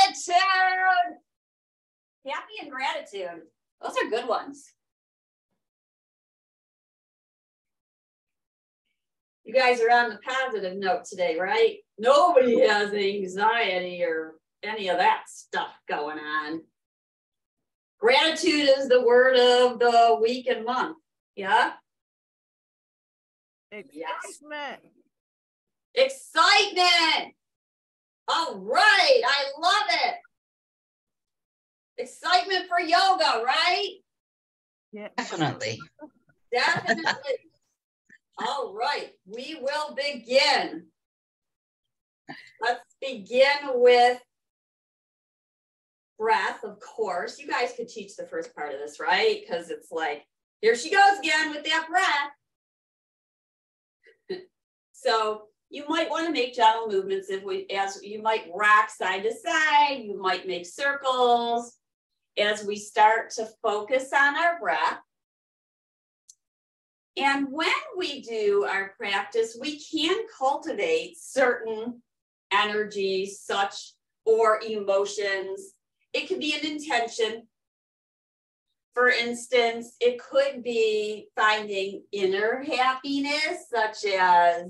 gratitude. Happy and gratitude. Those are good ones. You guys are on the positive note today, right? Nobody has anxiety or any of that stuff going on. Gratitude is the word of the week and month. Yeah? Excitement. Yes. Excitement. All right. I love it. Excitement for yoga, right? Yeah. Definitely. Definitely. All right. We will begin. Let's begin with breath, of course. You guys could teach the first part of this, right? Because it's like, here she goes again with that breath. So you might want to make gentle movements as you might rock side to side. You might make circles as we start to focus on our breath. And when we do our practice, we can cultivate certain energies, or emotions. It could be an intention. For instance, it could be finding inner happiness, such as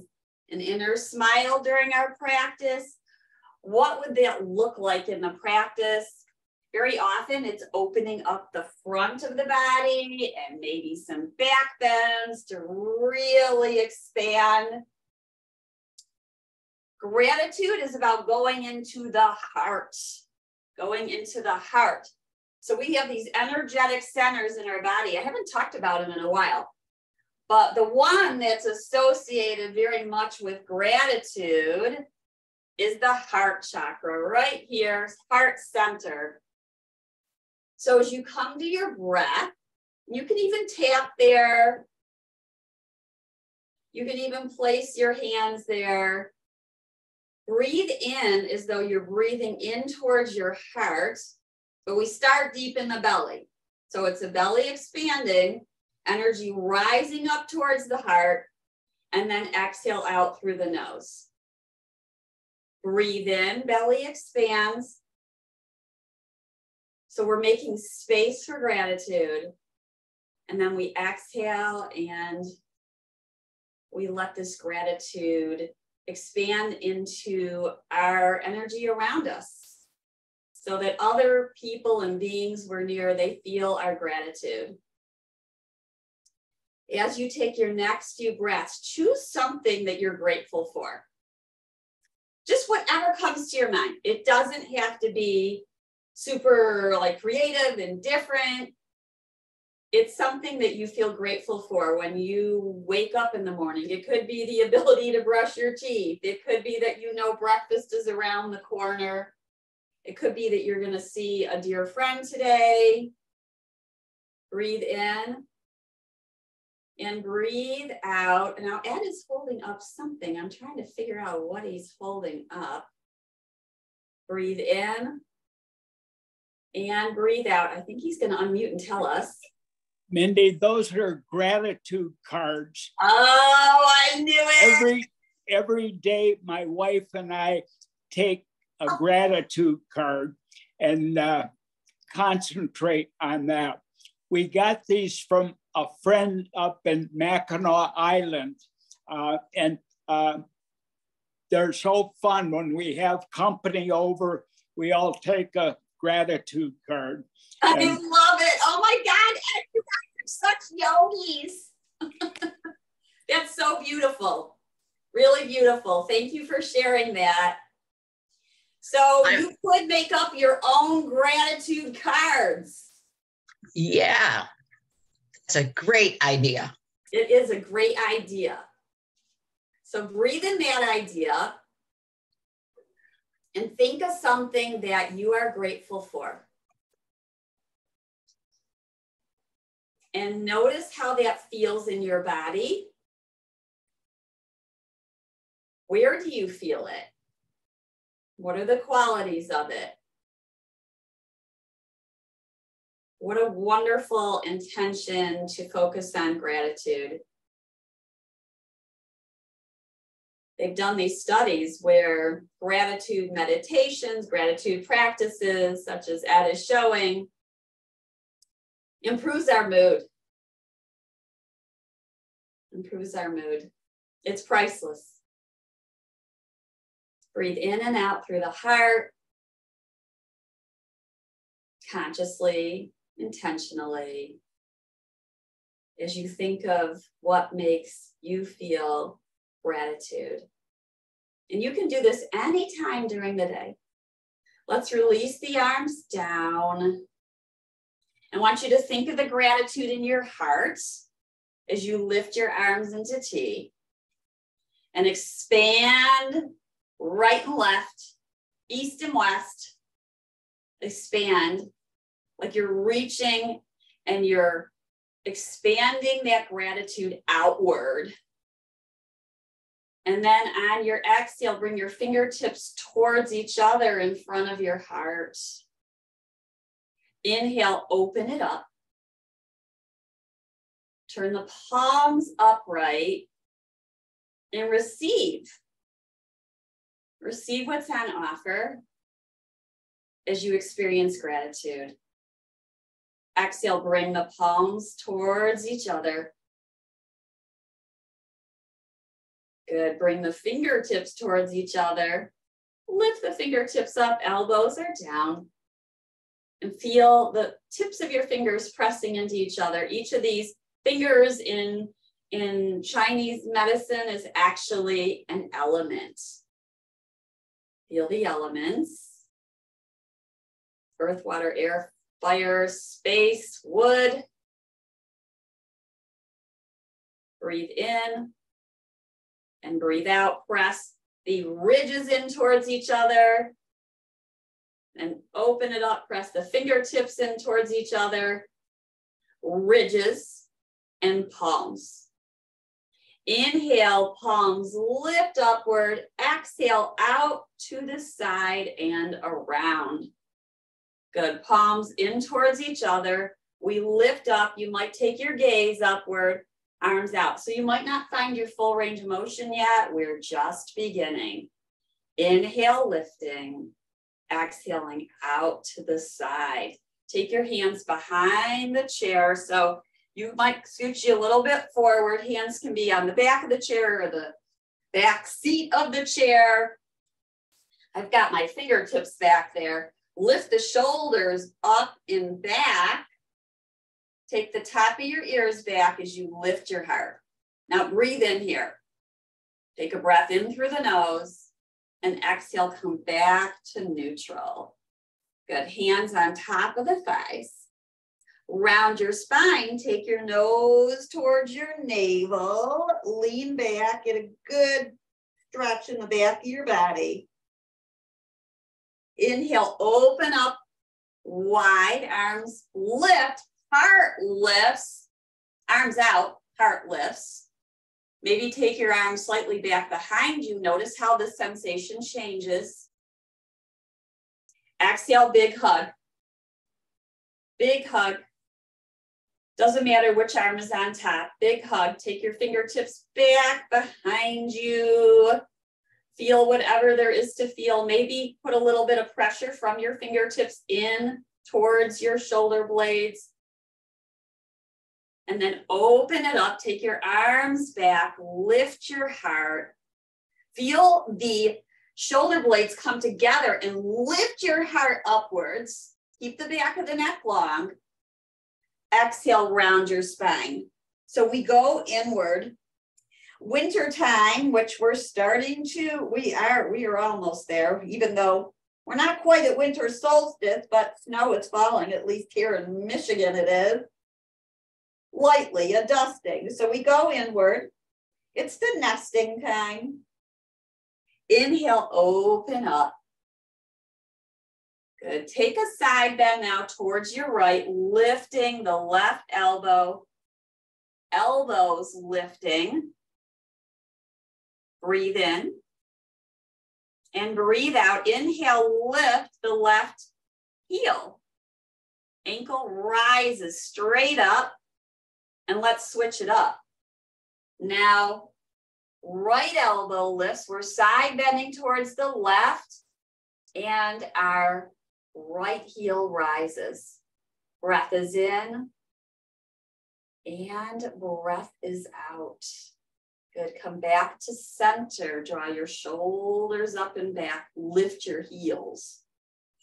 an inner smile during our practice. What would that look like in the practice? Very often it's opening up the front of the body and maybe some back bends to really expand. Gratitude is about going into the heart, going into the heart. So we have these energetic centers in our body. I haven't talked about them in a while, but the one that's associated very much with gratitude is the heart chakra, right here, heart center. So as you come to your breath, you can even tap there. You can even place your hands there. Breathe in as though you're breathing in towards your heart, but we start deep in the belly. So it's a belly expanding, energy rising up towards the heart, and then exhale out through the nose. Breathe in, belly expands. So we're making space for gratitude. And then we exhale and we let this gratitude expand into our energy around us so that other people and beings we're near, they feel our gratitude. As you take your next few breaths, choose something that you're grateful for. Just whatever comes to your mind. It doesn't have to be super like creative and different. It's something that you feel grateful for when you wake up in the morning. It could be the ability to brush your teeth. It could be that you know breakfast is around the corner. It could be that you're going to see a dear friend today. Breathe in and breathe out. Now Ed is holding up something. I'm trying to figure out what he's holding up. Breathe in and breathe out. I think he's going to unmute and tell us. Mindy, those are gratitude cards. Oh, I knew it. Every day, my wife and I take a gratitude card and concentrate on that. We got these from a friend up in Mackinac Island, and they're so fun. When we have company over, we all take a gratitude card. I love it. Oh my God, you guys are such yogis. That's so beautiful. Really beautiful. Thank you for sharing that. So you could make up your own gratitude cards. Yeah, that's a great idea. It is a great idea. So breathe in that idea and think of something that you are grateful for. And notice how that feels in your body. Where do you feel it? What are the qualities of it? What a wonderful intention to focus on gratitude. they've done these studies where gratitude meditations, gratitude practices, such as Ed is showing, improves our mood. Improves our mood. It's priceless. Breathe in and out through the heart, consciously, intentionally, as you think of what makes you feel gratitude. And you can do this anytime during the day. Let's release the arms down. I want you to think of the gratitude in your heart as you lift your arms into T and expand right and left, east and west. Expand like you're reaching and you're expanding that gratitude outward. And then on your exhale, bring your fingertips towards each other in front of your heart. Inhale, open it up. Turn the palms upright and receive. Receive what's on offer as you experience gratitude. Exhale, bring the palms towards each other. Good, bring the fingertips towards each other. Lift the fingertips up, elbows are down. And feel the tips of your fingers pressing into each other. Each of these fingers in Chinese medicine is actually an element. Feel the elements. Earth, water, air, fire, space, wood. Breathe in and breathe out. Press the ridges in towards each other. And open it up. Press the fingertips in towards each other. Ridges and palms. Inhale, palms lift upward. Exhale, out to the side and around. Good, palms in towards each other. We lift up. You might take your gaze upward, arms out. So you might not find your full range of motion yet. We're just beginning. Inhale, lifting. Exhaling out to the side. Take your hands behind the chair. So you might scooch you a little bit forward. Hands can be on the back of the chair or the back seat of the chair. I've got my fingertips back there. Lift the shoulders up and back. Take the top of your ears back as you lift your heart. Now breathe in here. Take a breath in through the nose and exhale, come back to neutral. Good, hands on top of the thighs. Round your spine, take your nose towards your navel. Lean back, get a good stretch in the back of your body. Inhale, open up wide, arms lift, heart lifts, arms out, heart lifts. Maybe take your arms slightly back behind you. Notice how the sensation changes. Exhale, big hug. Big hug. Doesn't matter which arm is on top. Big hug. Take your fingertips back behind you. Feel whatever there is to feel. Maybe put a little bit of pressure from your fingertips in towards your shoulder blades. And then open it up. Take your arms back. Lift your heart. Feel the shoulder blades come together and lift your heart upwards. Keep the back of the neck long. Exhale, round your spine. So we go inward. Winter time, which we're starting to, we are almost there, even though we're not quite at winter solstice, but snow is falling, at least here in Michigan it is. Lightly, a dusting. So we go inward. It's the nesting time. Inhale, open up. Good. Take a side bend now towards your right, lifting the left elbow. Elbows lifting. Breathe in and breathe out. Inhale, lift the left heel. Ankle rises straight up, and let's switch it up. Now, right elbow lifts. We're side bending towards the left, and our right heel rises. Breath is in, and breath is out. Good, come back to center. Draw your shoulders up and back. Lift your heels.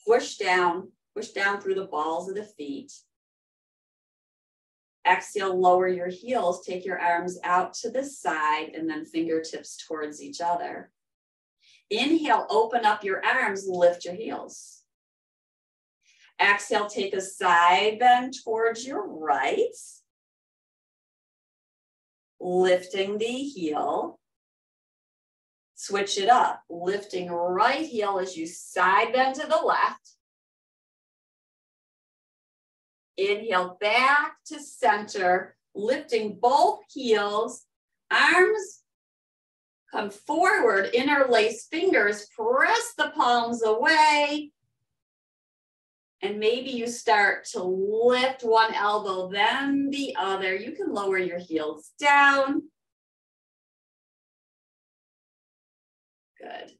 Push down through the balls of the feet. Exhale, lower your heels. Take your arms out to the side and then fingertips towards each other. Inhale, open up your arms, lift your heels. Exhale, take a side bend towards your right. Lifting the heel. Switch it up. Lifting right heel as you side bend to the left. Inhale, back to center, lifting both heels. Arms come forward, interlace fingers, press the palms away. And maybe you start to lift one elbow, then the other. You can lower your heels down. Good.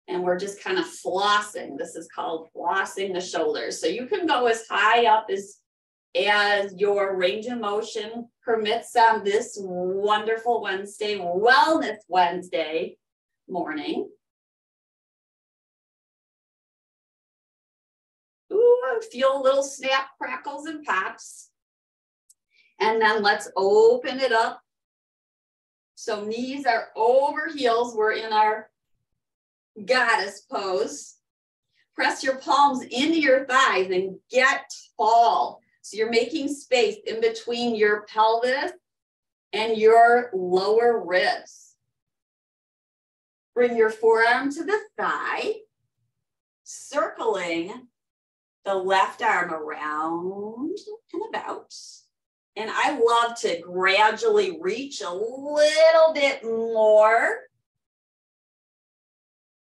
And we're just kind of flossing. This is called flossing the shoulders. So you can go as high up as your range of motion permits on this wonderful Wednesday, Wellness Wednesday morning. Ooh, feel little snap, crackles, and pops. And then let's open it up. So knees are over heels. We're in our goddess pose. Press your palms into your thighs and get tall. So you're making space in between your pelvis and your lower ribs. Bring your forearm to the thigh, circling the left arm around and about. And I love to gradually reach a little bit more.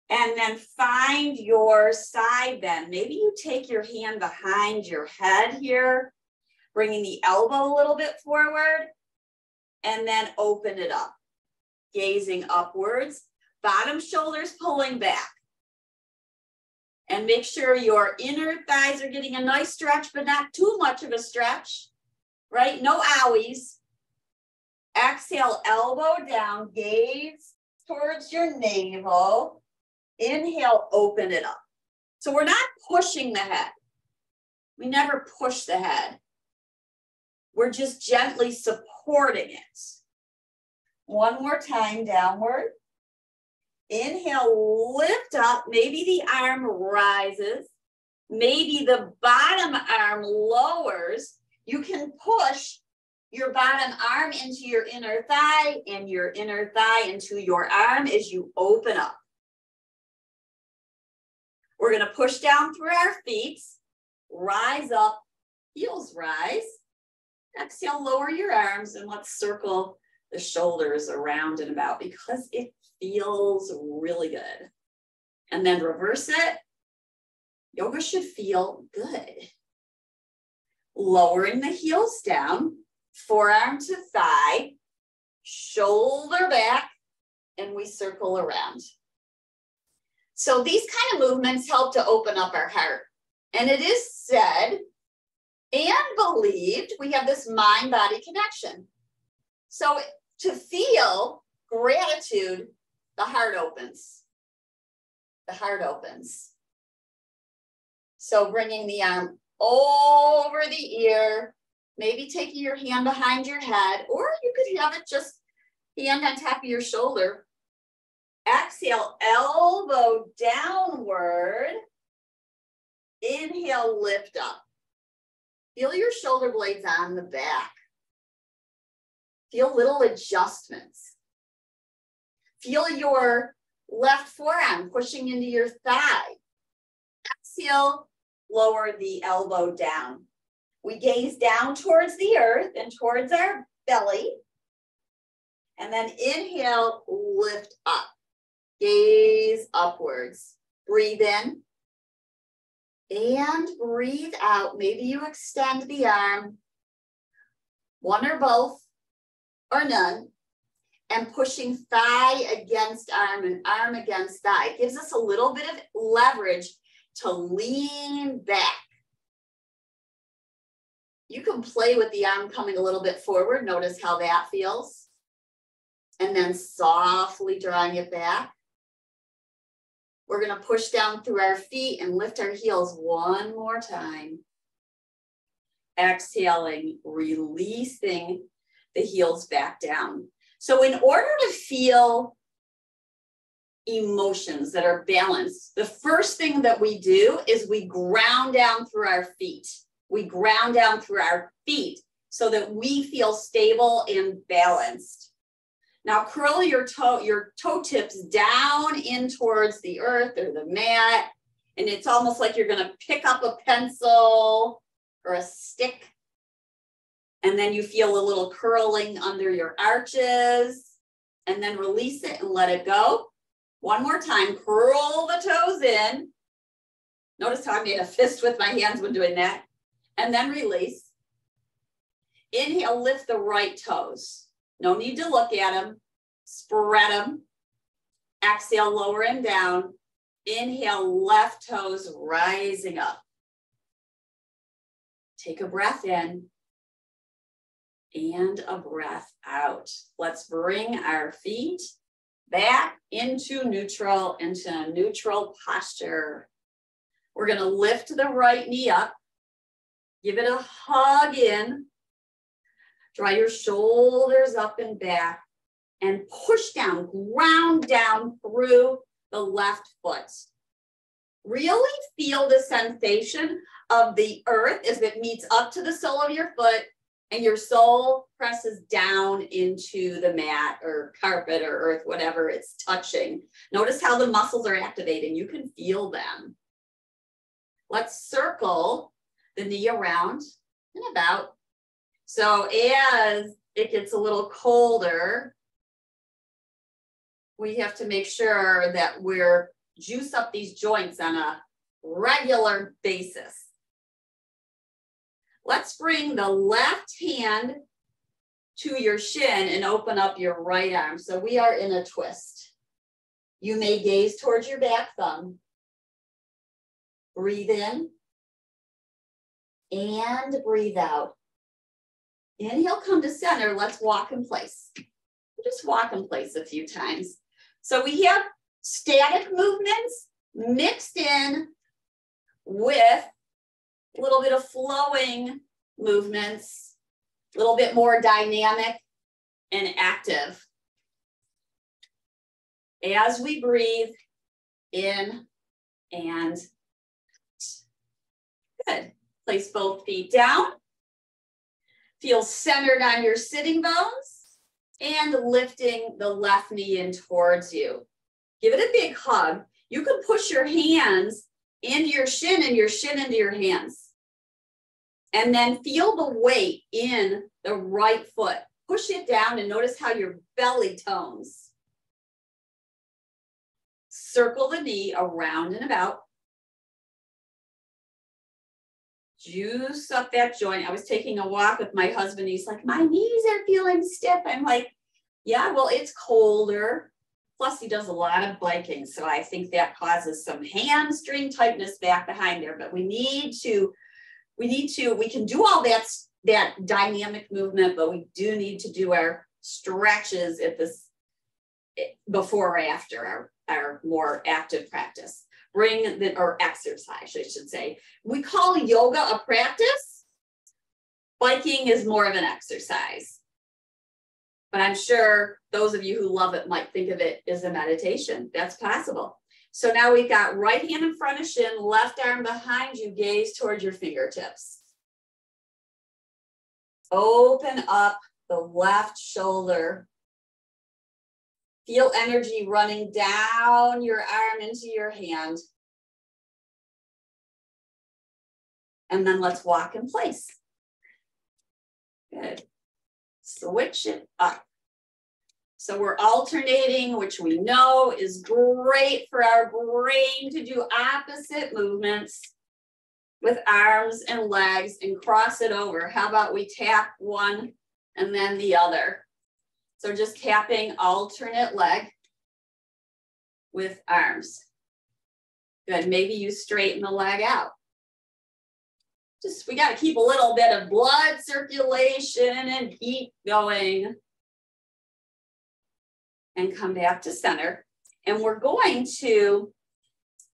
And then find your side bend. Maybe you take your hand behind your head here, bringing the elbow a little bit forward, and then open it up. Gazing upwards, bottom shoulders pulling back. And make sure your inner thighs are getting a nice stretch, but not too much of a stretch, right? No owies. Exhale, elbow down, gaze towards your navel. Inhale, open it up. So we're not pushing the head. We never push the head. We're just gently supporting it. One more time, downward. Inhale, lift up. Maybe the arm rises. Maybe the bottom arm lowers. You can push your bottom arm into your inner thigh and your inner thigh into your arm as you open up. We're going to push down through our feet, rise up, heels rise. Exhale, lower your arms, and let's circle the shoulders around and about because it feels really good. And then reverse it. Yoga should feel good. Lowering the heels down, forearm to thigh, shoulder back, and we circle around. So these kind of movements help to open up our heart. And it is said and believed we have this mind-body connection. So to feel gratitude, the heart opens. The heart opens. So bringing the arm over the ear, maybe taking your hand behind your head, or you could have it just hand on top of your shoulder. Exhale, elbow downward. Inhale, lift up. Feel your shoulder blades on the back. Feel little adjustments. Feel your left forearm pushing into your thigh. Exhale, lower the elbow down. We gaze down towards the earth and towards our belly. And then inhale, lift up. Gaze upwards. Breathe in. And breathe out. Maybe you extend the arm. One or both, or none. and pushing thigh against arm and arm against thigh. It gives us a little bit of leverage to lean back. You can play with the arm coming a little bit forward. Notice how that feels. And then softly drawing it back. We're going to push down through our feet and lift our heels one more time. Exhaling, releasing the heels back down. So in order to feel emotions that are balanced, the first thing that we do is we ground down through our feet. We ground down through our feet so that we feel stable and balanced. Now curl your toe tips down in towards the earth or the mat. And it's almost like you're going to pick up a pencil or a stick. And then you feel a little curling under your arches. And then release it and let it go. One more time, curl the toes in. Notice how I made a fist with my hands when doing that. And then release. Inhale, lift the right toes. No need to look at them. Spread them. Exhale, lower and down. Inhale, left toes rising up. Take a breath in and a breath out. Let's bring our feet back into neutral posture. We're going to lift the right knee up. Give it a hug in. Draw your shoulders up and back and push down, ground down through the left foot. Really feel the sensation of the earth as it meets up to the sole of your foot and your sole presses down into the mat or carpet or earth, whatever it's touching. Notice how the muscles are activating. You can feel them. Let's circle the knee around and about. So as it gets a little colder, we have to make sure that we're juice up these joints on a regular basis. Let's bring the left hand to your shin and open up your right arm. So we are in a twist. You may gaze towards your back thumb. Breathe in and breathe out. Inhale, come to center. Let's walk in place. Just walk in place a few times. So we have static movements mixed in with a little bit of flowing movements, a little bit more dynamic and active. As we breathe in and good. Place both feet down. Feel centered on your sitting bones and lifting the left knee in towards you. Give it a big hug. You can push your hands into your shin and your shin into your hands. And then feel the weight in the right foot. Push it down and notice how your belly tones. Circle the knee around and about. Juice up that joint. I was taking a walk with my husband. He's like, my knees are feeling stiff. I'm like, yeah, well, it's colder. Plus he does a lot of biking. So I think that causes some hamstring tightness back behind there, but we can do all that dynamic movement, but we do need to do our stretches at this before or after our more active practice. Or exercise, I should say. We call yoga a practice. Biking is more of an exercise. But I'm sure those of you who love it might think of it as a meditation. That's possible. So now we've got right hand in front of shin, left arm behind you, gaze towards your fingertips. Open up the left shoulder. Feel energy running down your arm into your hand. And then let's walk in place. Good. Switch it up. So we're alternating, which we know is great for our brain to do opposite movements with arms and legs and cross it over. How about we tap one and then the other? So just tapping alternate leg with arms. Good, maybe you straighten the leg out. We got to keep a little bit of blood circulation and keep going. And come back to center. And we're going to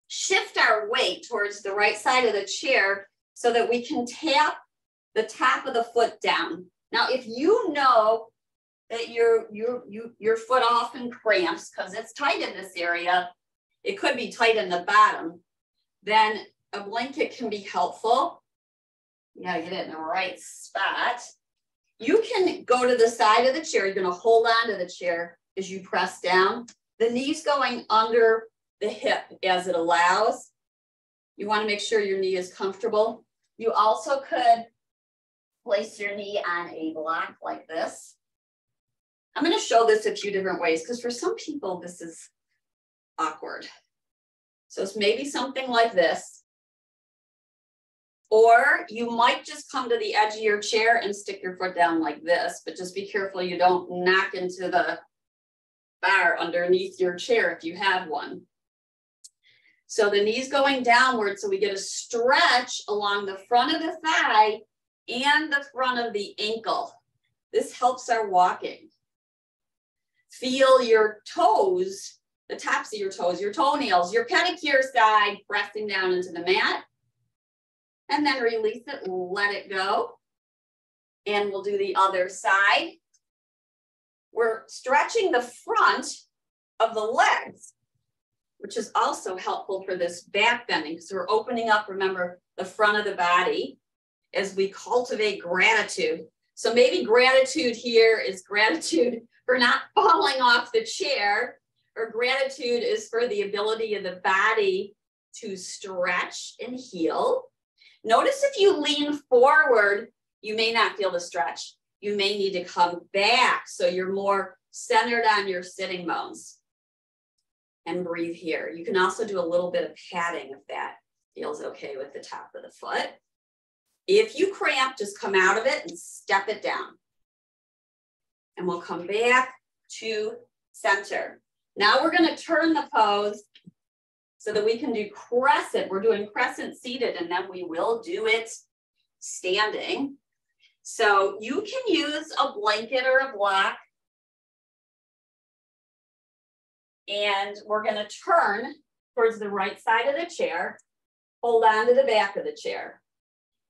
shift our weight towards the right side of the chair so that we can tap the top of the foot down. Now, if you know that your foot often cramps because it's tight in this area, it could be tight in the bottom, then a blanket can be helpful. You gotta get it in the right spot. You can go to the side of the chair. You're gonna hold on to the chair as you press down. The knee's going under the hip as it allows. You wanna make sure your knee is comfortable. You also could place your knee on a block like this. I'm gonna show this a few different ways because for some people, this is awkward. So it's maybe something like this. Or you might just come to the edge of your chair and stick your foot down like this, but just be careful you don't knock into the bar underneath your chair if you have one. So the knee's going downward, so we get a stretch along the front of the thigh and the front of the ankle. This helps our walking. Feel your toes, the tops of your toes, your toenails, your pedicure side pressing down into the mat. And then release it, let it go. And we'll do the other side. We're stretching the front of the legs, which is also helpful for this back bending because we're opening up, remember, the front of the body as we cultivate gratitude. So maybe gratitude here is gratitude for not falling off the chair, or gratitude is for the ability of the body to stretch and heal. Notice if you lean forward, you may not feel the stretch. You may need to come back so you're more centered on your sitting bones. And breathe here. You can also do a little bit of padding if that feels okay with the top of the foot. If you cramp, just come out of it and step it down. And we'll come back to center. Now we're going to turn the pose so that we can do crescent. We're doing crescent seated, and then we will do it standing. So you can use a blanket or a block. And we're going to turn towards the right side of the chair. Hold on to the back of the chair.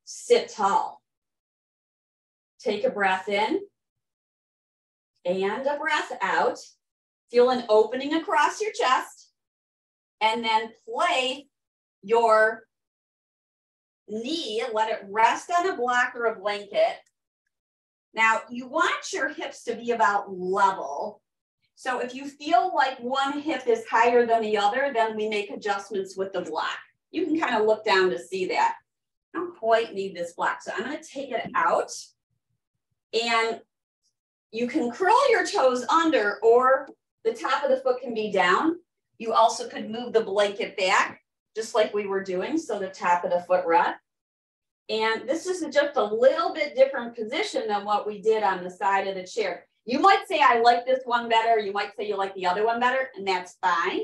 Sit tall. Take a breath in and a breath out. Feel an opening across your chest. And then place your knee, let it rest on a block or a blanket. Now, you want your hips to be about level. So if you feel like one hip is higher than the other, then we make adjustments with the block. You can kind of look down to see that. I don't quite need this block. So I'm going to take it out. And you can curl your toes under, or the top of the foot can be down. You also could move the blanket back, just like we were doing, so the top of the foot rests. And this is just a little bit different position than what we did on the side of the chair. You might say, I like this one better. You might say you like the other one better, and that's fine.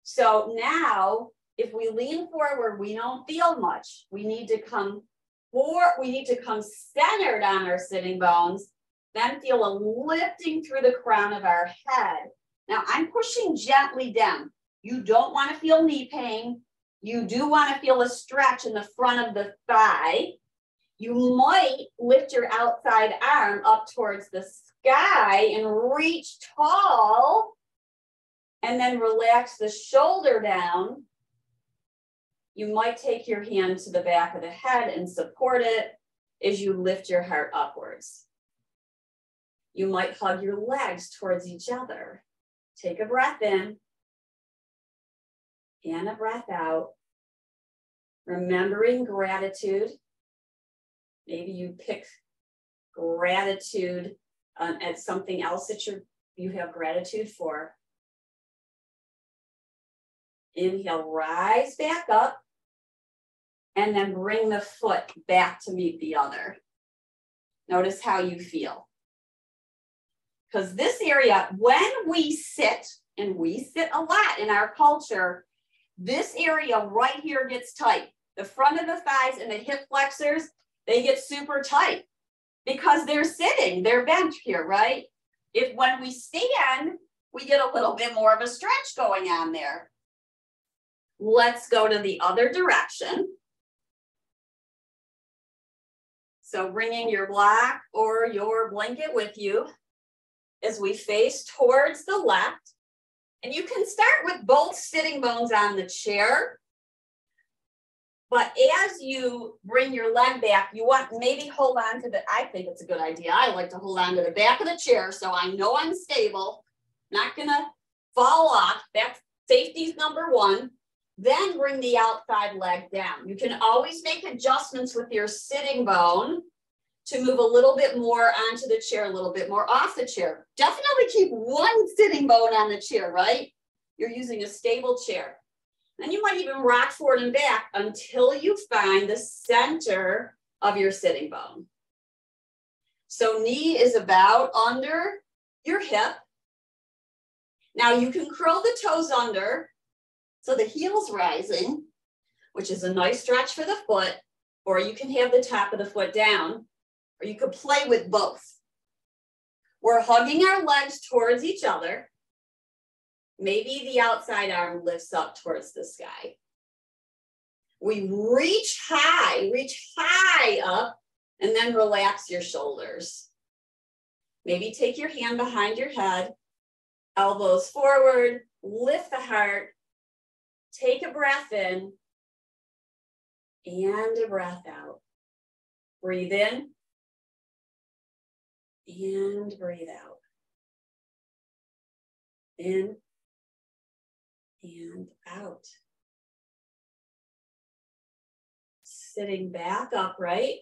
So now, if we lean forward, we don't feel much. We need to come centered on our sitting bones, then feel a lifting through the crown of our head. Now, I'm pushing gently down. You don't want to feel knee pain. You do want to feel a stretch in the front of the thigh. You might lift your outside arm up towards the sky and reach tall, and then relax the shoulder down. You might take your hand to the back of the head and support it as you lift your heart upwards. You might hug your legs towards each other. Take a breath in and a breath out. Remembering gratitude. Maybe you pick gratitude at something else that you have gratitude for. Inhale, rise back up, and then bring the foot back to meet the other. Notice how you feel. because this area, when we sit, and we sit a lot in our culture, this area right here gets tight. The front of the thighs and the hip flexors, they get super tight because they're sitting, they're bent here, right? If when we stand, we get a little bit more of a stretch going on there. Let's go to the other direction. So bringing your block or your blanket with you as we face towards the left. And you can start with both sitting bones on the chair. But as you bring your leg back, you want maybe hold on to the, I think it's a good idea. I like to hold on to the back of the chair so I know I'm stable, not gonna fall off. That's safety's number one. Then bring the outside leg down. You can always make adjustments with your sitting bone to move a little bit more onto the chair, a little bit more off the chair. Definitely keep one sitting bone on the chair, right? You're using a stable chair. Then you might even rock forward and back until you find the center of your sitting bone. So knee is about under your hip. Now you can curl the toes under, so the heel's rising, which is a nice stretch for the foot, or you can have the top of the foot down, or you could play with both. We're hugging our legs towards each other. Maybe the outside arm lifts up towards the sky. We reach high up, and then relax your shoulders. Maybe take your hand behind your head, elbows forward, lift the heart, take a breath in, and a breath out. Breathe in, and breathe out. In, and out. Sitting back upright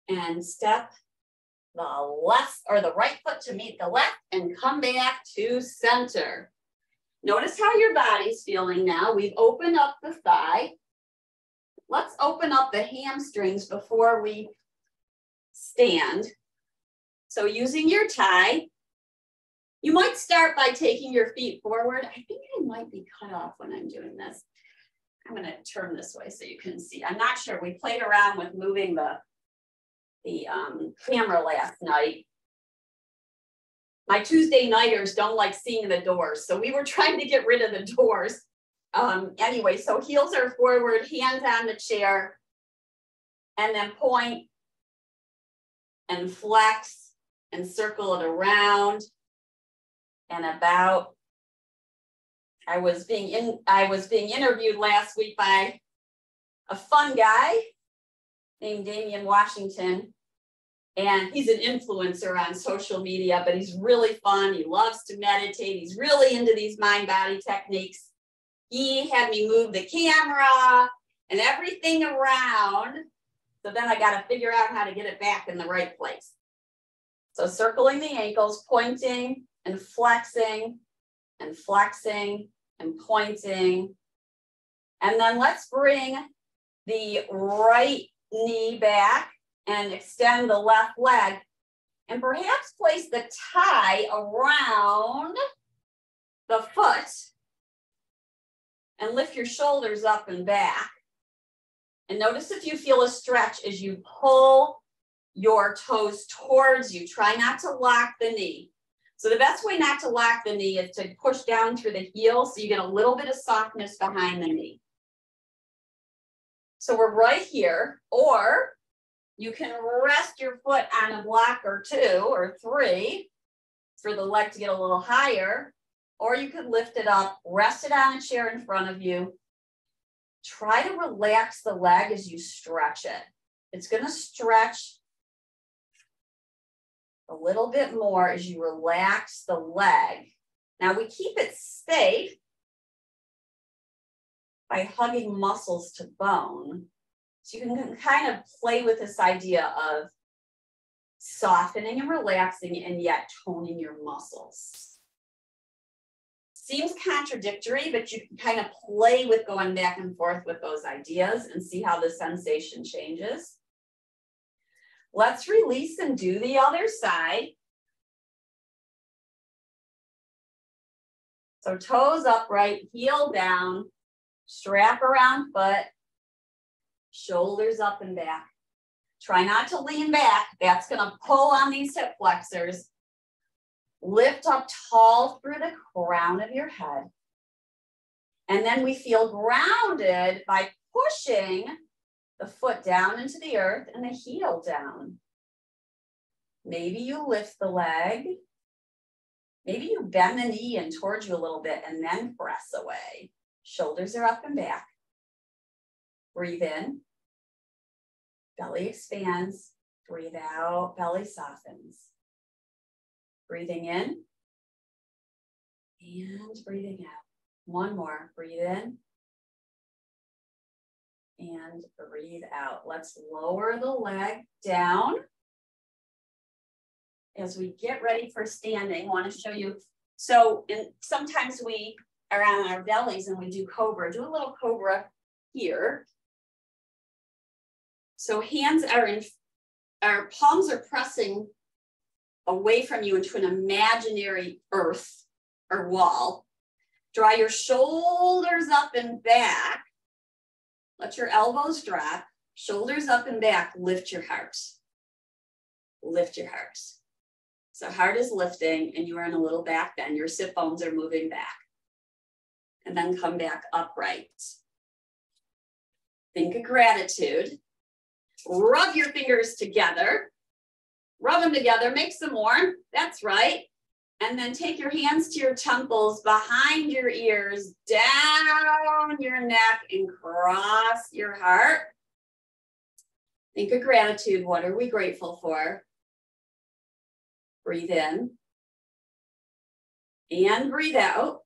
and step the left or the right foot to meet the left and come back to center. Notice how your body's feeling now. We've opened up the thigh. Let's open up the hamstrings before we stand. So using your tie, you might start by taking your feet forward. I think I might be cut off when I'm doing this. I'm going to turn this way so you can see. I'm not sure. We played around with moving the camera last night. My Tuesday nighters don't like seeing the doors, so we were trying to get rid of the doors. Anyway, so heels are forward, hands on the chair, and then point and flex and circle it around and about. I was being interviewed last week by a fun guy named Damian Washington, and he's an influencer on social media, but he's really fun. He loves to meditate. He's really into these mind-body techniques. He had me move the camera and everything around. So then I got to figure out how to get it back in the right place. So circling the ankles, pointing and flexing and flexing and pointing. And then let's bring the right knee back and extend the left leg, and perhaps place the tie around the foot and lift your shoulders up and back. And notice if you feel a stretch as you pull your toes towards you. Try not to lock the knee. So the best way not to lock the knee is to push down through the heel so you get a little bit of softness behind the knee. So we're right here, or you can rest your foot on a block or two or three for the leg to get a little higher, or you could lift it up, rest it on a chair in front of you. Try to relax the leg as you stretch it. It's going to stretch a little bit more as you relax the leg. Now we keep it safe by hugging muscles to bone. So you can kind of play with this idea of softening and relaxing and yet toning your muscles. Seems contradictory, but you can kind of play with going back and forth with those ideas and see how the sensation changes. Let's release and do the other side. So toes upright, heel down, strap around foot, shoulders up and back. Try not to lean back. That's gonna pull on these hip flexors. Lift up tall through the crown of your head. And then we feel grounded by pushing the foot down into the earth and the heel down. Maybe you lift the leg. Maybe you bend the knee in towards you a little bit and then press away. Shoulders are up and back. Breathe in. Belly expands. Breathe out. Belly softens. Breathing in. And breathing out. One more. Breathe in. And breathe out. Let's lower the leg down. As we get ready for standing, I want to show you. So sometimes we are on our bellies and we do cobra. Do a little cobra here. So hands are in, our palms are pressing away from you into an imaginary earth or wall. Draw your shoulders up and back. Let your elbows drop. Shoulders up and back. Lift your heart. Lift your heart. So heart is lifting and you are in a little back bend. Your sit bones are moving back. And then come back upright. Think of gratitude. Rub your fingers together. Rub them together. Make some more. That's right. And then take your hands to your temples, behind your ears, down your neck, and cross your heart. Think of gratitude. What are we grateful for? Breathe in. And breathe out.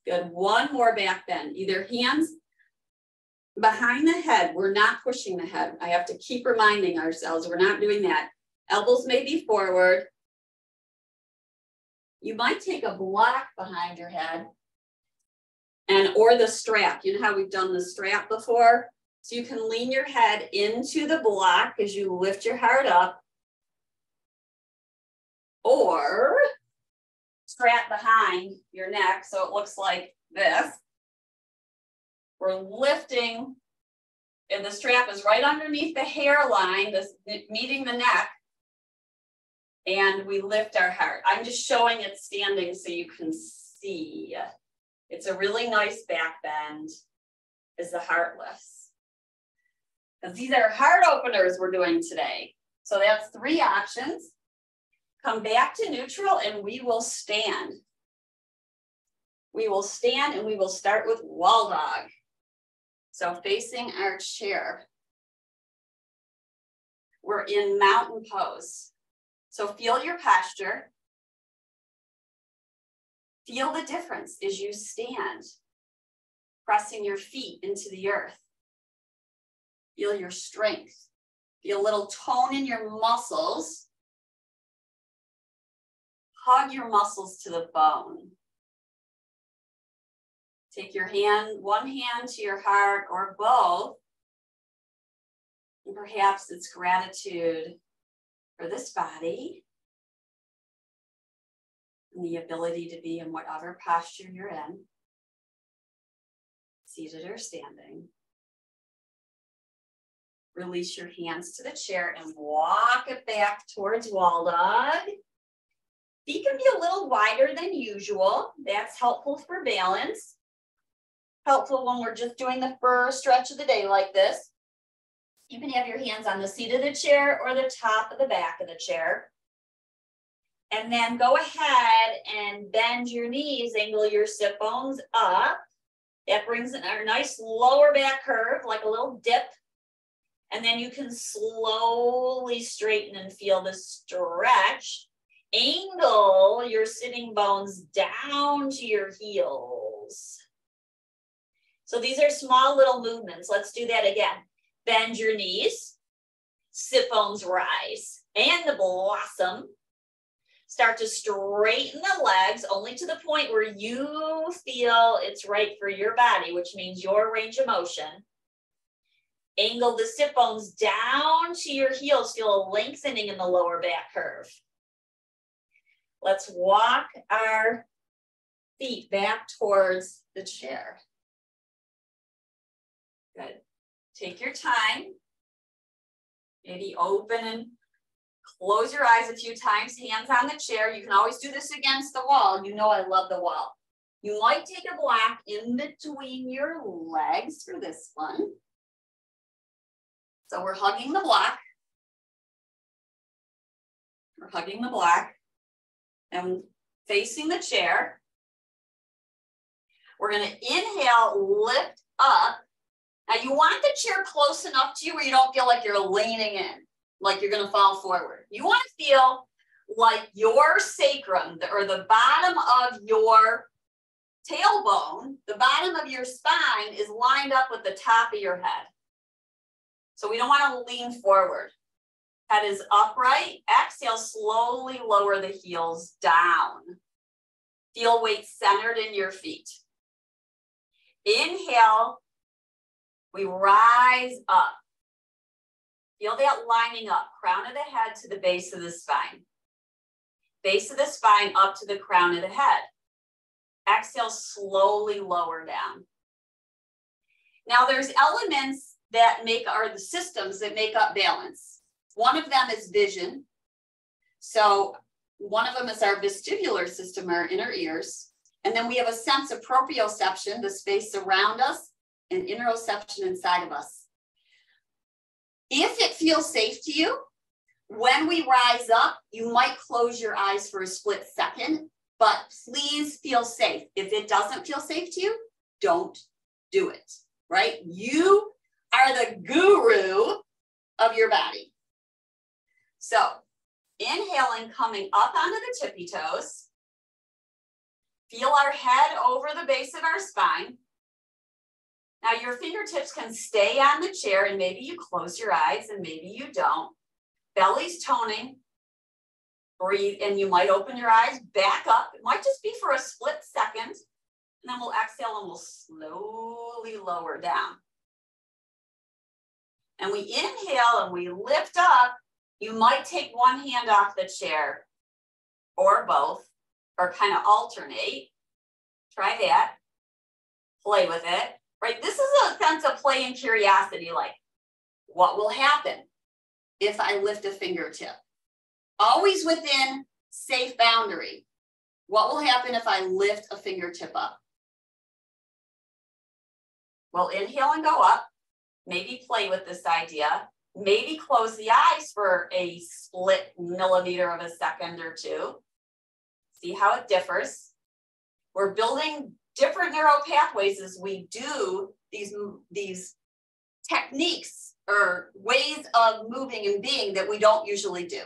Good. One more back bend. Either hands behind the head. We're not pushing the head. I have to keep reminding ourselves we're not doing that. Elbows may be forward. You might take a block behind your head or the strap. You know how we've done the strap before? So you can lean your head into the block as you lift your heart up, or strap behind your neck so it looks like this. We're lifting, and the strap is right underneath the hairline, meeting the neck. And we lift our heart. I'm just showing it standing so you can see. It's a really nice back bend as the heart lifts. Because these are heart openers we're doing today. So that's 3 options. Come back to neutral and we will stand. We will stand and we will start with wall dog. So facing our chair. We're in mountain pose. So feel your posture. Feel the difference as you stand, pressing your feet into the earth. Feel your strength. Feel a little tone in your muscles. Hug your muscles to the bone. Take your hand, one hand to your heart or both. And perhaps it's gratitude for this body and the ability to be in whatever posture you're in, seated or standing. Release your hands to the chair and walk it back towards wall dog. Feet can be a little wider than usual. That's helpful for balance. Helpful when we're just doing the first stretch of the day like this. You can have your hands on the seat of the chair or the top of the back of the chair. And then go ahead and bend your knees, angle your sit bones up. That brings in our nice lower back curve, like a little dip. And then you can slowly straighten and feel the stretch. Angle your sitting bones down to your heels. So these are small little movements. Let's do that again. Bend your knees, sit bones rise, and the blossom. Start to straighten the legs only to the point where you feel it's right for your body, which means your range of motion. Angle the sit bones down to your heels. Feel a lengthening in the lower back curve. Let's walk our feet back towards the chair. Good. Take your time. Maybe open and close your eyes a few times, hands on the chair. You can always do this against the wall. You know I love the wall. You might take a block in between your legs for this one. So we're hugging the block. We're hugging the block and facing the chair. We're going to inhale, lift up. Now you want the chair close enough to you where you don't feel like you're leaning in, like you're going to fall forward. You want to feel like your sacrum, or the bottom of your tailbone, the bottom of your spine is lined up with the top of your head. So we don't want to lean forward. Head is upright. Exhale, slowly lower the heels down. Feel weight centered in your feet. Inhale, we rise up. Feel that lining up, crown of the head to the base of the spine. Base of the spine up to the crown of the head. Exhale, slowly lower down. Now there's elements that are the systems that make up balance. One of them is vision. So one of them is our vestibular system, our inner ears. And then we have a sense of proprioception, the space around us, and interoception inside of us. If it feels safe to you, when we rise up, you might close your eyes for a split second, but please feel safe. If it doesn't feel safe to you, don't do it, right? You are the guru of your body. So inhaling, coming up onto the tippy toes. Feel our head over the base of our spine. Now your fingertips can stay on the chair, and maybe you close your eyes and maybe you don't. Belly's toning. Breathe, and you might open your eyes, back up. It might just be for a split second. And then we'll exhale and we'll slowly lower down. And we inhale and we lift up. You might take one hand off the chair or both, or kind of alternate. Try that. Play with it. Right? This is a sense of play and curiosity, like what will happen if I lift a fingertip? Always within safe boundary. What will happen if I lift a fingertip up? Well, inhale and go up. Maybe play with this idea. Maybe close the eyes for a split millimeter of a second or two. See how it differs. We're building different neural pathways as we do these techniques or ways of moving and being that we don't usually do.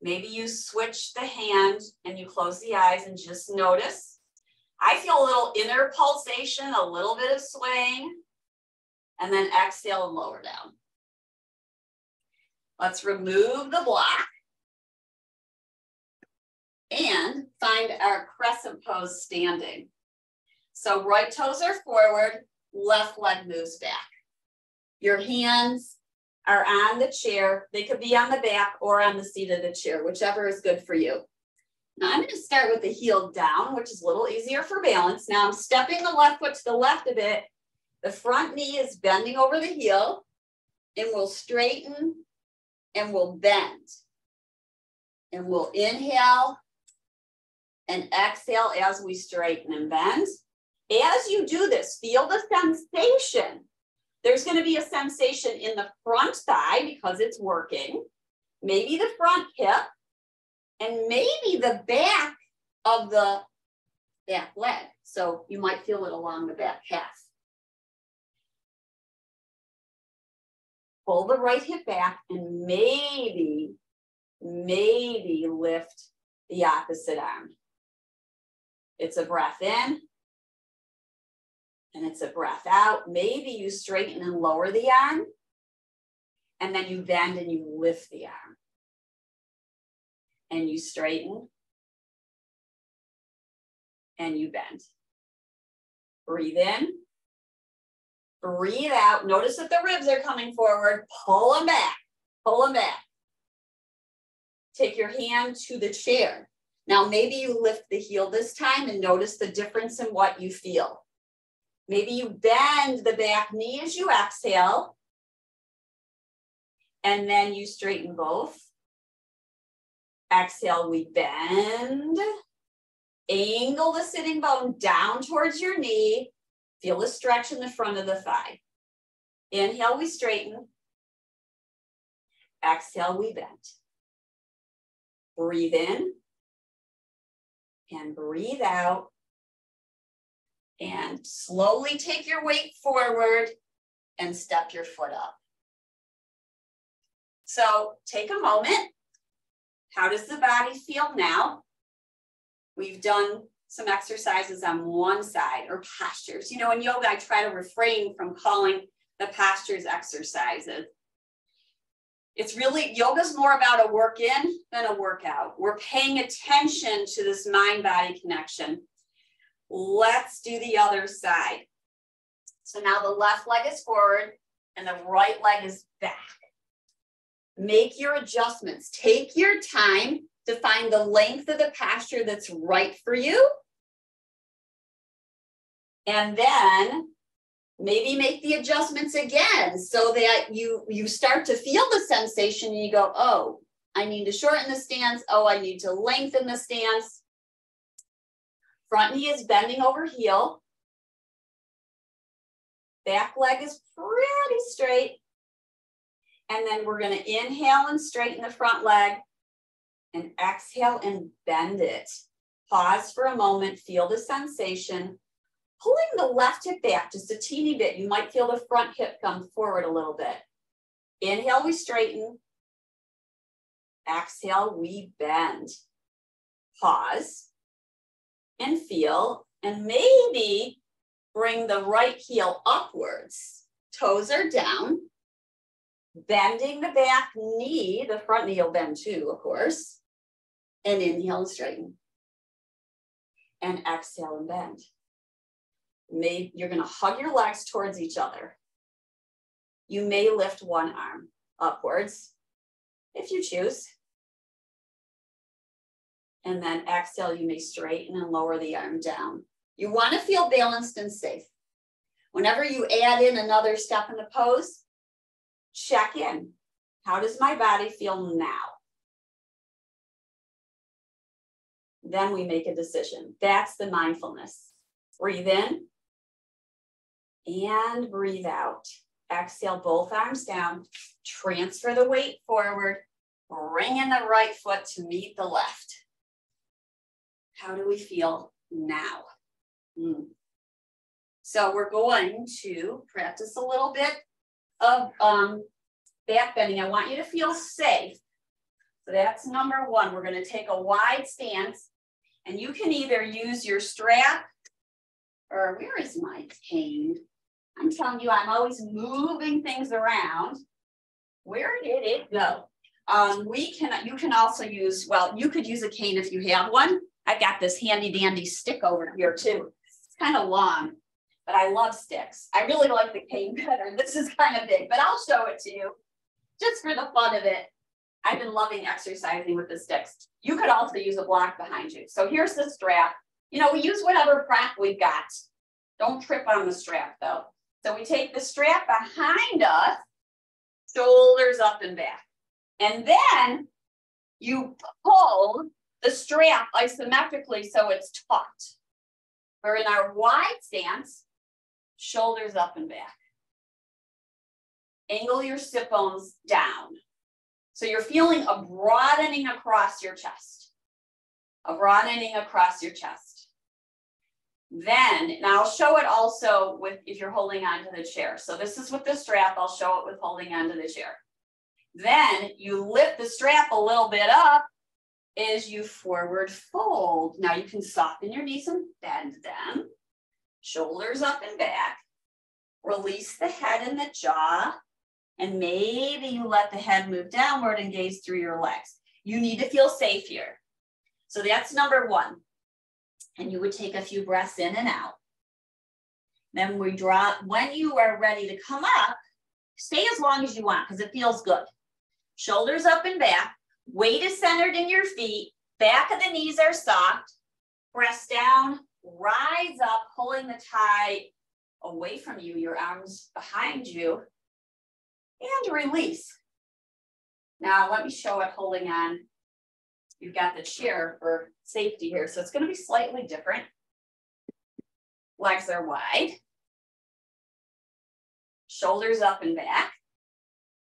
Maybe you switch the hand and you close the eyes and just notice. I feel a little inner pulsation, a little bit of swaying, and then exhale and lower down. Let's remove the block and find our crescent pose standing. So right toes are forward, left leg moves back. Your hands are on the chair. They could be on the back or on the seat of the chair, whichever is good for you. Now I'm going to start with the heel down, which is a little easier for balance. Now I'm stepping the left foot to the left a bit. The front knee is bending over the heel, and we'll straighten and we'll bend. And we'll inhale and exhale as we straighten and bend. As you do this, feel the sensation. There's going to be a sensation in the front thigh because it's working, maybe the front hip, and maybe the back of the back leg. So you might feel it along the back calf. Pull the right hip back and maybe lift the opposite arm. It's a breath in and it's a breath out. Maybe you straighten and lower the arm, and then you bend and you lift the arm. And you straighten and you bend. Breathe in. Breathe out. Notice that the ribs are coming forward. Pull them back. Pull them back. Take your hand to the chair. Now, maybe you lift the heel this time and notice the difference in what you feel. Maybe you bend the back knee as you exhale, and then you straighten both. Exhale, we bend. Angle the sitting bone down towards your knee. Feel the stretch in the front of the thigh. Inhale, we straighten. Exhale, we bend. Breathe in and breathe out. And slowly take your weight forward and step your foot up. So take a moment. How does the body feel now? We've done some exercises on one side, or postures. You know, in yoga, I try to refrain from calling the postures exercises. It's really, yoga's more about a work in than a workout. We're paying attention to this mind-body connection. Let's do the other side. So now the left leg is forward and the right leg is back. Make your adjustments. Take your time to find the length of the posture that's right for you. And then maybe make the adjustments again so that you start to feel the sensation and you go, oh, I need to shorten the stance. Oh, I need to lengthen the stance. Front knee is bending over heel. Back leg is pretty straight. And then we're going to inhale and straighten the front leg and exhale and bend it. Pause for a moment, feel the sensation. Pulling the left hip back just a teeny bit. You might feel the front hip come forward a little bit. Inhale, we straighten. Exhale, we bend. Pause and feel, and maybe bring the right heel upwards. Toes are down. Bending the back knee, the front knee will bend too, of course. And inhale and straighten. And exhale and bend. Maybe you're going to hug your legs towards each other. You may lift one arm upwards if you choose. And then exhale, you may straighten and lower the arm down. You want to feel balanced and safe. Whenever you add in another step in the pose, check in. How does my body feel now? Then we make a decision. That's the mindfulness. Breathe in and breathe out. Exhale, both arms down. Transfer the weight forward. Bring in the right foot to meet the left. How do we feel now? So we're going to practice a little bit of back bending. I want you to feel safe. So that's number one. We're going to take a wide stance, and you can either use your strap, or where is my cane? I'm telling you, I'm always moving things around. Where did it go? You can also use, well, you could use a cane if you have one. I've got this handy dandy stick over here too. It's kind of long, but I love sticks. I really like the cane better. This is kind of big, but I'll show it to you just for the fun of it. I've been loving exercising with the sticks. You could also use a block behind you. So here's the strap. You know, we use whatever prop we've got. Don't trip on the strap though. So we take the strap behind us, shoulders up and back. And then you pull the strap isometrically so it's taut. We're in our wide stance, shoulders up and back. Angle your sit bones down. So you're feeling a broadening across your chest. A broadening across your chest. Then, and I'll show it also with if you're holding onto the chair. So this is with the strap. I'll show it with holding onto the chair. Then you lift the strap a little bit up as you forward fold. Now you can soften your knees and bend them. Shoulders up and back. Release the head and the jaw. And maybe you let the head move downward and gaze through your legs. You need to feel safe here. So that's number one. And you would take a few breaths in and out. Then we drop. When you are ready to come up, stay as long as you want because it feels good. Shoulders up and back. Weight is centered in your feet. Back of the knees are soft. Press down, rise up, pulling the tie away from you, your arms behind you, and release. Now let me show it holding on. You've got the chair for safety here, so it's going to be slightly different. Legs are wide. Shoulders up and back.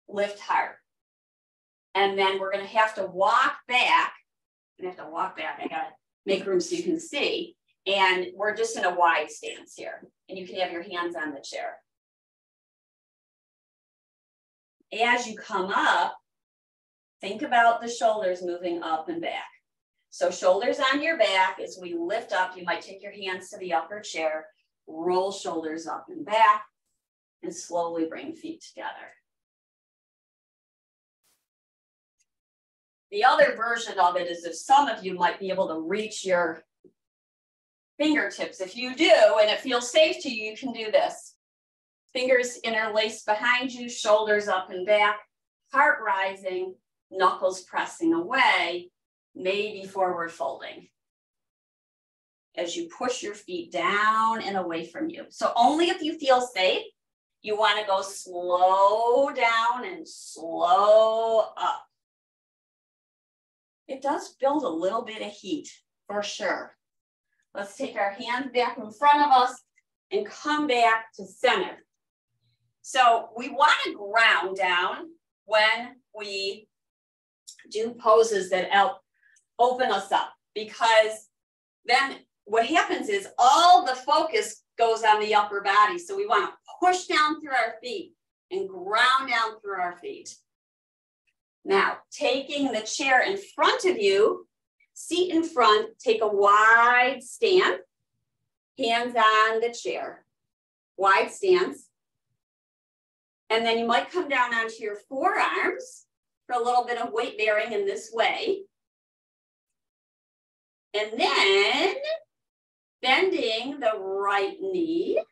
Lift hard. And then we're going to have to walk back. I got to make room so you can see. And we're just in a wide stance here. And you can have your hands on the chair. As you come up, think about the shoulders moving up and back. So shoulders on your back. As we lift up, you might take your hands to the upper chair, roll shoulders up and back, and slowly bring feet together. The other version of it is if some of you might be able to reach your fingertips. If you do, and it feels safe to you, you can do this. Fingers interlaced behind you, shoulders up and back, heart rising, knuckles pressing away, maybe forward folding. As you push your feet down and away from you. So only if you feel safe, you want to go slow down and slow up. It does build a little bit of heat, for sure. Let's take our hands back in front of us and come back to center. So we want to ground down when we do poses that help open us up, because then what happens is all the focus goes on the upper body. So we want to push down through our feet and ground down through our feet. Now, taking the chair in front of you, seat in front, take a wide stand, hands on the chair, wide stance. And then you might come down onto your forearms for a little bit of weight bearing in this way. And then bending the right knee,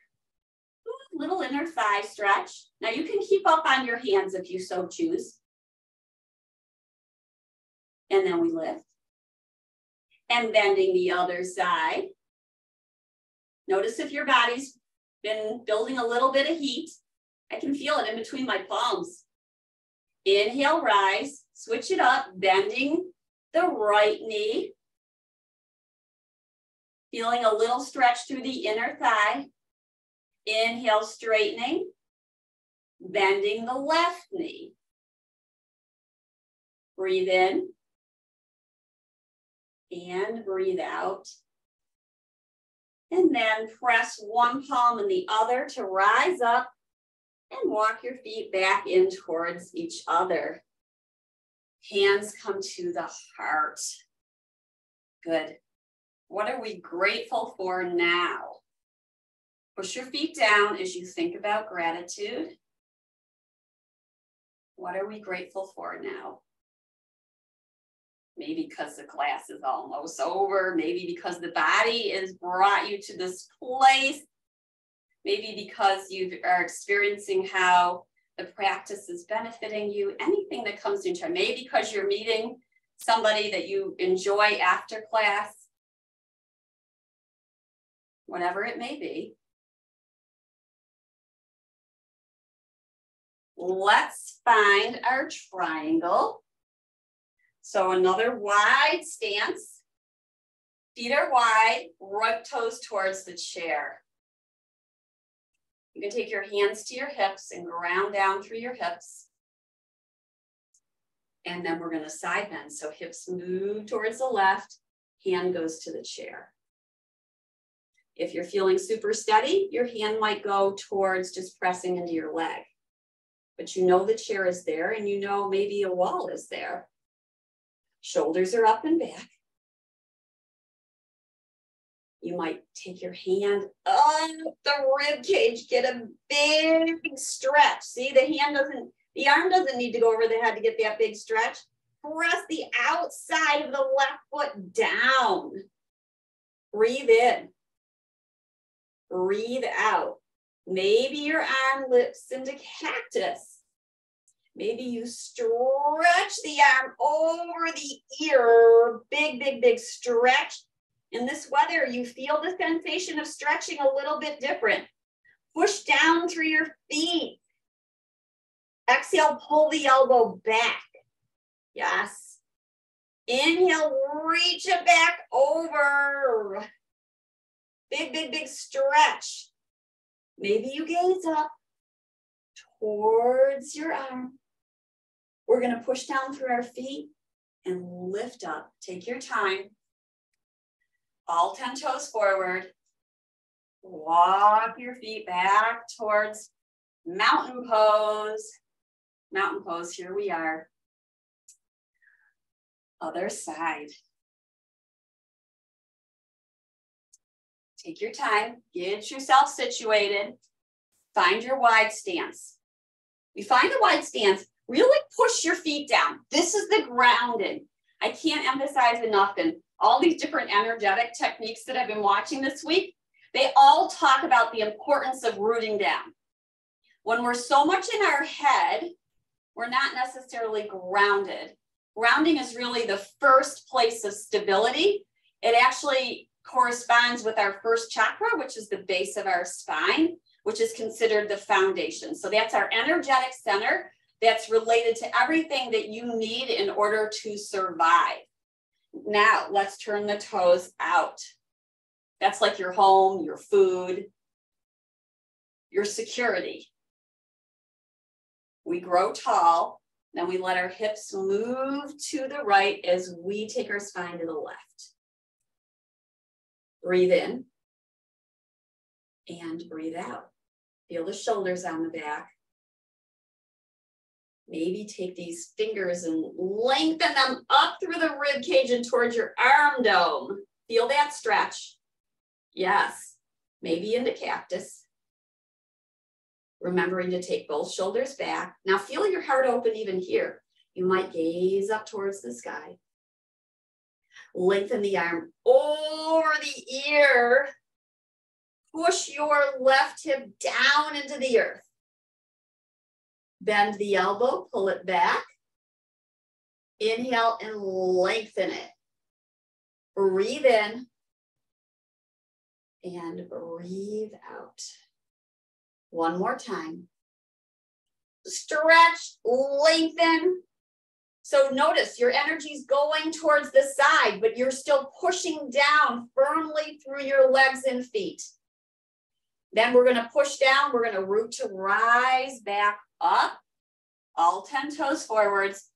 little inner thigh stretch. Now you can keep up on your hands if you so choose. And then we lift. And bending the other side. Notice if your body's been building a little bit of heat. I can feel it in between my palms. Inhale, rise, switch it up, bending the right knee. Feeling a little stretch through the inner thigh. Inhale, straightening, bending the left knee. Breathe in. And breathe out. And then press one palm and the other to rise up and walk your feet back in towards each other. Hands come to the heart. Good. What are we grateful for now? Push your feet down as you think about gratitude. What are we grateful for now? Maybe because the class is almost over. Maybe because the body has brought you to this place. Maybe because you are experiencing how the practice is benefiting you. Anything that comes into mind. Maybe because you're meeting somebody that you enjoy after class. Whatever it may be. Let's find our triangle. So another wide stance. Feet are wide, right toes towards the chair. You can take your hands to your hips and ground down through your hips. And then we're going to side bend. So hips move towards the left, hand goes to the chair. If you're feeling super steady, your hand might go towards just pressing into your leg. But you know the chair is there and you know maybe a wall is there. Shoulders are up and back. You might take your hand up the rib cage, get a big stretch. See, the arm doesn't need to go over the head to get that big stretch. Press the outside of the left foot down. Breathe in. Breathe out. Maybe your arm lifts into cactus. Maybe you stretch the arm over the ear, big, big, big stretch. In this weather, you feel the sensation of stretching a little bit different. Push down through your feet. Exhale, pull the elbow back. Yes. Inhale, reach it back over. Big, big, big stretch. Maybe you gaze up towards your arm. We're going to push down through our feet and lift up. Take your time. All 10 toes forward. Walk your feet back towards mountain pose. Mountain pose, here we are. Other side. Take your time, get yourself situated. Find your wide stance. We find the wide stance, really push your feet down. This is the grounding. I can't emphasize enough, and all these different energetic techniques that I've been watching this week, they all talk about the importance of rooting down. When we're so much in our head, we're not necessarily grounded. Grounding is really the first place of stability. It actually corresponds with our first chakra, which is the base of our spine, which is considered the foundation. So that's our energetic center that's related to everything that you need in order to survive. Now, let's turn the toes out. That's like your home, your food, your security. We grow tall, then we let our hips move to the right as we take our spine to the left. Breathe in and breathe out. Feel the shoulders on the back. Maybe take these fingers and lengthen them up through the rib cage and towards your arm dome. Feel that stretch. Yes, maybe into cactus. Remembering to take both shoulders back. Now feel your heart open even here. You might gaze up towards the sky. Lengthen the arm over the ear. Push your left hip down into the earth. Bend the elbow, pull it back. Inhale and lengthen it. Breathe in and breathe out. One more time. Stretch, lengthen. So notice your energy is going towards the side, but you're still pushing down firmly through your legs and feet. Then we're going to push down. We're going to root to rise back up. All 10 toes forwards.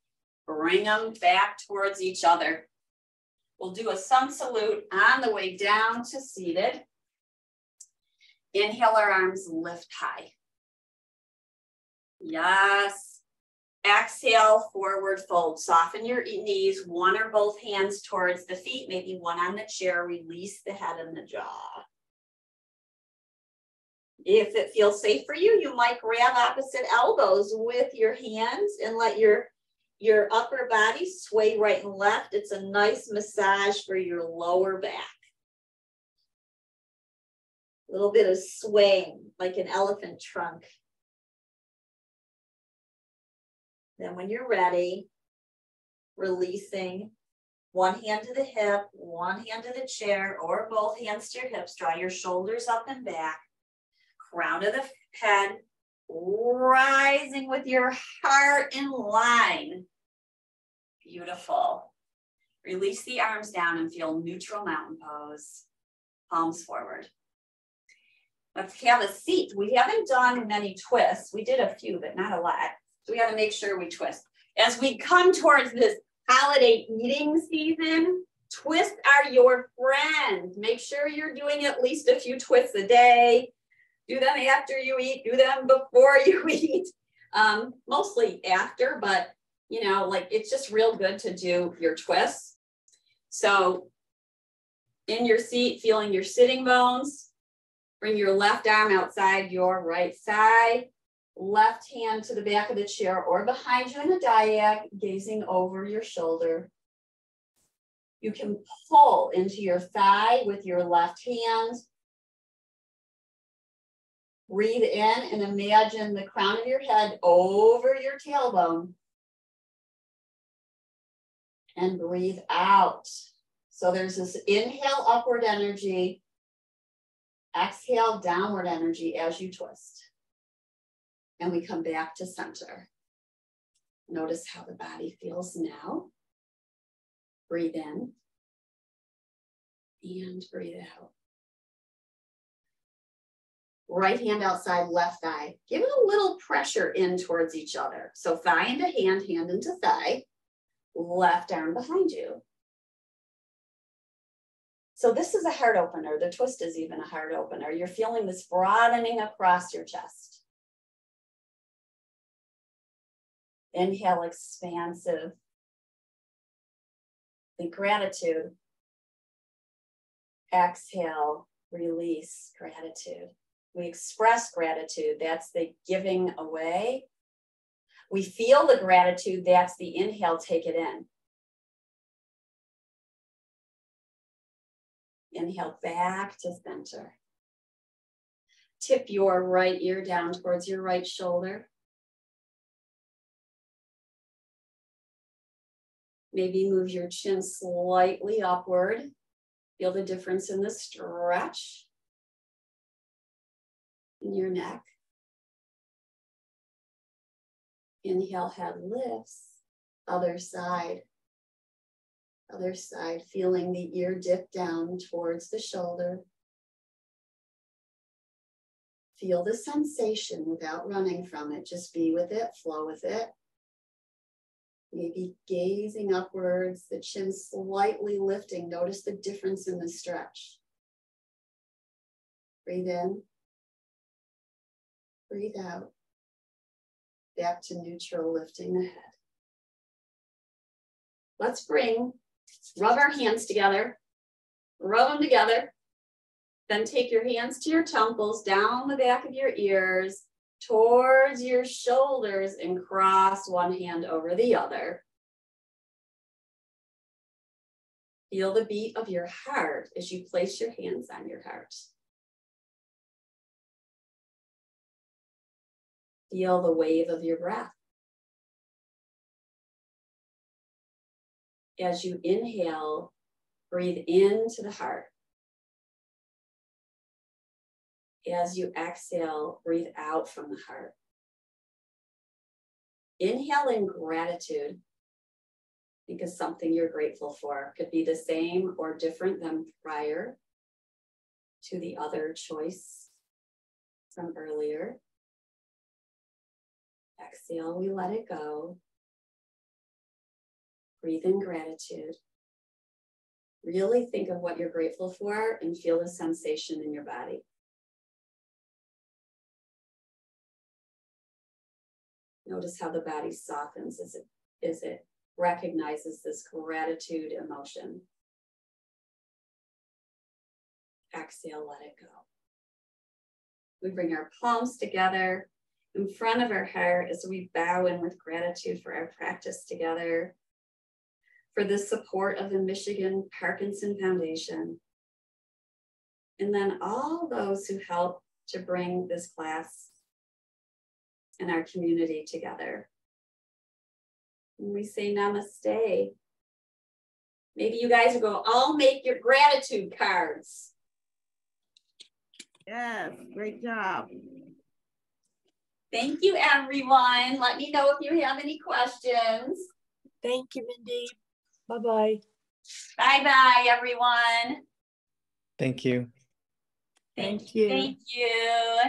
Bring them back towards each other. We'll do a sun salute on the way down to seated. Inhale, our arms lift high. Yes. Exhale, forward fold. Soften your knees, one or both hands towards the feet, maybe one on the chair. Release the head and the jaw. If it feels safe for you, you might grab opposite elbows with your hands and let your upper body sway right and left. It's a nice massage for your lower back. A little bit of swaying, like an elephant trunk. Then when you're ready, releasing one hand to the hip, one hand to the chair, or both hands to your hips. Draw your shoulders up and back. Crown of the head, rising with your heart in line. Beautiful. Release the arms down and feel neutral mountain pose. Palms forward. Let's have a seat. We haven't done many twists. We did a few, but not a lot. So we got to make sure we twist. As we come towards this holiday eating season, twists are your friend. Make sure you're doing at least a few twists a day. Do them after you eat, do them before you eat. Mostly after, but you know, like it's just real good to do your twists. So in your seat, feeling your sitting bones. Bring your left arm outside your right side. Left hand to the back of the chair or behind you in a diag, gazing over your shoulder. You can pull into your thigh with your left hand. Breathe in and imagine the crown of your head over your tailbone. And breathe out. So there's this inhale, upward energy. Exhale, downward energy as you twist. And we come back to center. Notice how the body feels now. Breathe in. And breathe out. Right hand outside, left thigh. Give it a little pressure in towards each other. So thigh into hand, hand into thigh. Left arm behind you. So this is a heart opener. The twist is even a heart opener. You're feeling this broadening across your chest. Inhale, expansive. The gratitude. Exhale, release, gratitude. We express gratitude. That's the giving away. We feel the gratitude. That's the inhale, take it in. Inhale back to center. Tip your right ear down towards your right shoulder. Maybe move your chin slightly upward. Feel the difference in the stretch in your neck. Inhale, head lifts. Other side. Other side, feeling the ear dip down towards the shoulder. Feel the sensation without running from it. Just be with it, flow with it. Maybe gazing upwards, the chin slightly lifting. Notice the difference in the stretch. Breathe in. Breathe out. Back to neutral, lifting the head. Let's rub our hands together. Rub them together. Then take your hands to your temples, down the back of your ears, towards your shoulders, and cross one hand over the other. Feel the beat of your heart as you place your hands on your heart. Feel the wave of your breath. As you inhale, breathe into the heart. As you exhale, breathe out from the heart. Inhale in gratitude. Think of something you're grateful for. Could be the same or different than prior to the other choice from earlier. Exhale, we let it go. Breathe in gratitude. Really think of what you're grateful for and feel the sensation in your body. Notice how the body softens as it recognizes this gratitude emotion. Exhale, let it go. We bring our palms together in front of our heart as we bow in with gratitude for our practice together, for the support of the Michigan Parkinson Foundation, and then all those who help to bring this class and our community together. And we say namaste. Maybe you guys will go, all make your gratitude cards. Yes, great job. Thank you, everyone. Let me know if you have any questions. Thank you, Mindy. Bye-bye. Bye-bye, everyone. Thank you. Thank you. Thank you.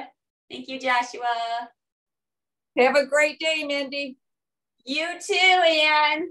Thank you, Joshua. Have a great day, Mindy. You too, Anne.